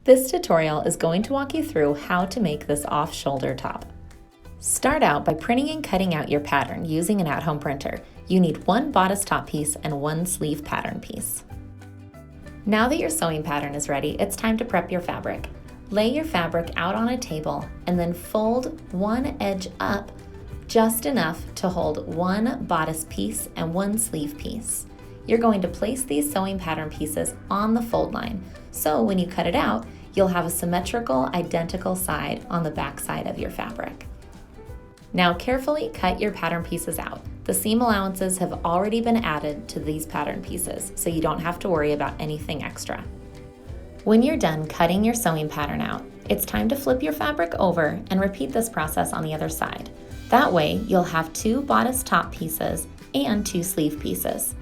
This tutorial is going to walk you through how to make this off-shoulder top. Start out by printing and cutting out your pattern using an at-home printer. You need one bodice top piece and one sleeve pattern piece. Now that your sewing pattern is ready, it's time to prep your fabric. Lay your fabric out on a table and then fold one edge up just enough to hold one bodice piece and one sleeve piece. You're going to place these sewing pattern pieces on the fold line, so when you cut it out, you'll have a symmetrical, identical side on the back side of your fabric. Now carefully cut your pattern pieces out. The seam allowances have already been added to these pattern pieces, so you don't have to worry about anything extra. When you're done cutting your sewing pattern out, it's time to flip your fabric over and repeat this process on the other side. That way, you'll have two bodice top pieces and two sleeve pieces.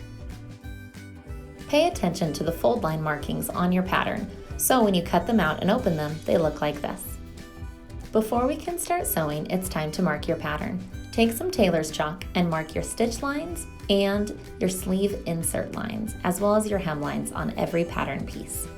Pay attention to the fold line markings on your pattern, so when you cut them out and open them, they look like this. Before we can start sewing, it's time to mark your pattern. Take some tailor's chalk and mark your stitch lines and your sleeve insert lines, as well as your hem lines on every pattern piece.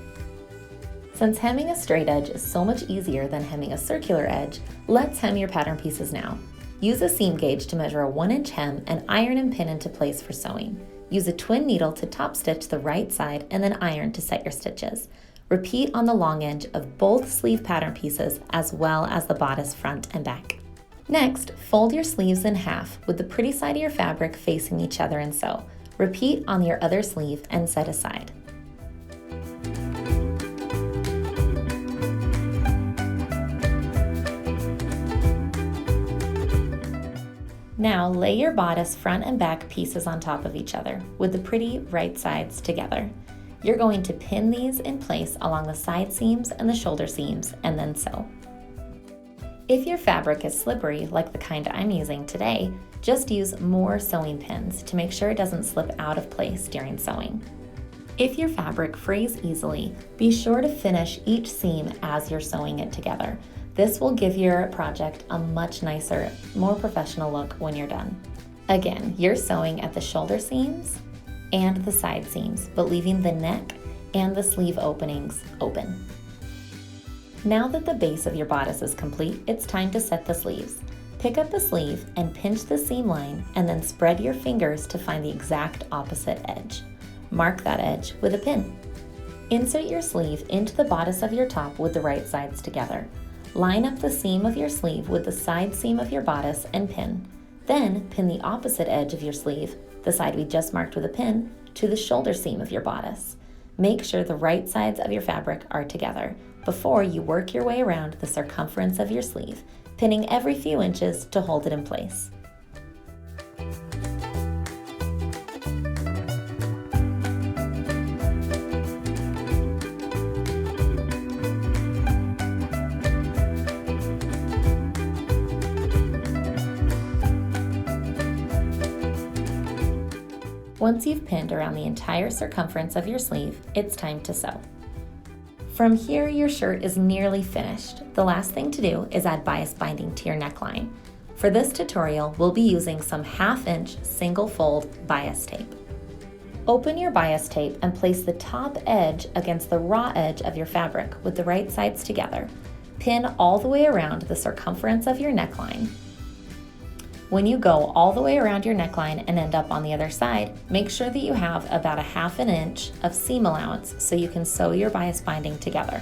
Since hemming a straight edge is so much easier than hemming a circular edge, let's hem your pattern pieces now. Use a seam gauge to measure a 1-inch hem and iron and pin into place for sewing. Use a twin needle to top stitch the right side and then iron to set your stitches. Repeat on the long edge of both sleeve pattern pieces as well as the bodice front and back. Next, fold your sleeves in half with the pretty side of your fabric facing each other and sew. Repeat on your other sleeve and set aside. Now lay your bodice front and back pieces on top of each other with the pretty right sides together. You're going to pin these in place along the side seams and the shoulder seams and then sew. If your fabric is slippery, like the kind I'm using today, just use more sewing pins to make sure it doesn't slip out of place during sewing. If your fabric frays easily, be sure to finish each seam as you're sewing it together. This will give your project a much nicer, more professional look when you're done. Again, you're sewing at the shoulder seams and the side seams, but leaving the neck and the sleeve openings open. Now that the base of your bodice is complete, it's time to set the sleeves. Pick up the sleeve and pinch the seam line and then spread your fingers to find the exact opposite edge. Mark that edge with a pin. Insert your sleeve into the bodice of your top with the right sides together. Line up the seam of your sleeve with the side seam of your bodice and pin. Then pin the opposite edge of your sleeve, the side we just marked with a pin, to the shoulder seam of your bodice. Make sure the right sides of your fabric are together before you work your way around the circumference of your sleeve, pinning every few inches to hold it in place. Once you've pinned around the entire circumference of your sleeve, it's time to sew. From here, your shirt is nearly finished. The last thing to do is add bias binding to your neckline. For this tutorial, we'll be using some 1/2-inch single fold bias tape. Open your bias tape and place the top edge against the raw edge of your fabric with the right sides together. Pin all the way around the circumference of your neckline. When you go all the way around your neckline and end up on the other side, make sure that you have about 1/2 inch of seam allowance so you can sew your bias binding together.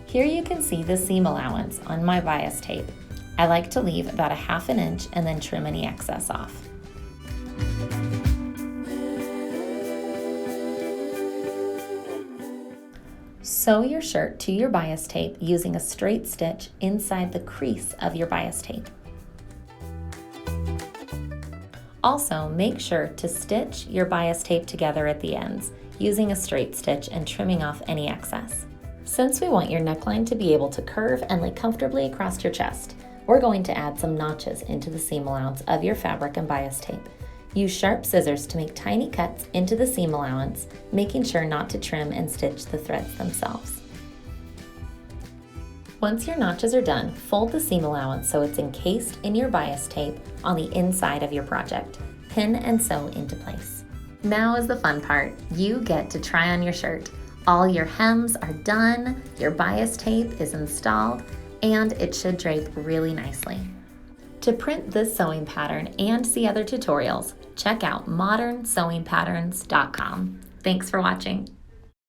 Here you can see the seam allowance on my bias tape. I like to leave about 1/2 inch and then trim any excess off. Sew your shirt to your bias tape using a straight stitch inside the crease of your bias tape. Also, make sure to stitch your bias tape together at the ends using a straight stitch and trimming off any excess. Since we want your neckline to be able to curve and lay comfortably across your chest, we're going to add some notches into the seam allowance of your fabric and bias tape. Use sharp scissors to make tiny cuts into the seam allowance, making sure not to trim and stitch the threads themselves. Once your notches are done, fold the seam allowance so it's encased in your bias tape on the inside of your project. Pin and sew into place. Now is the fun part. You get to try on your shirt. All your hems are done, your bias tape is installed, and it should drape really nicely. To print this sewing pattern and see other tutorials, check out modernsewingpatterns.com. Thanks for watching.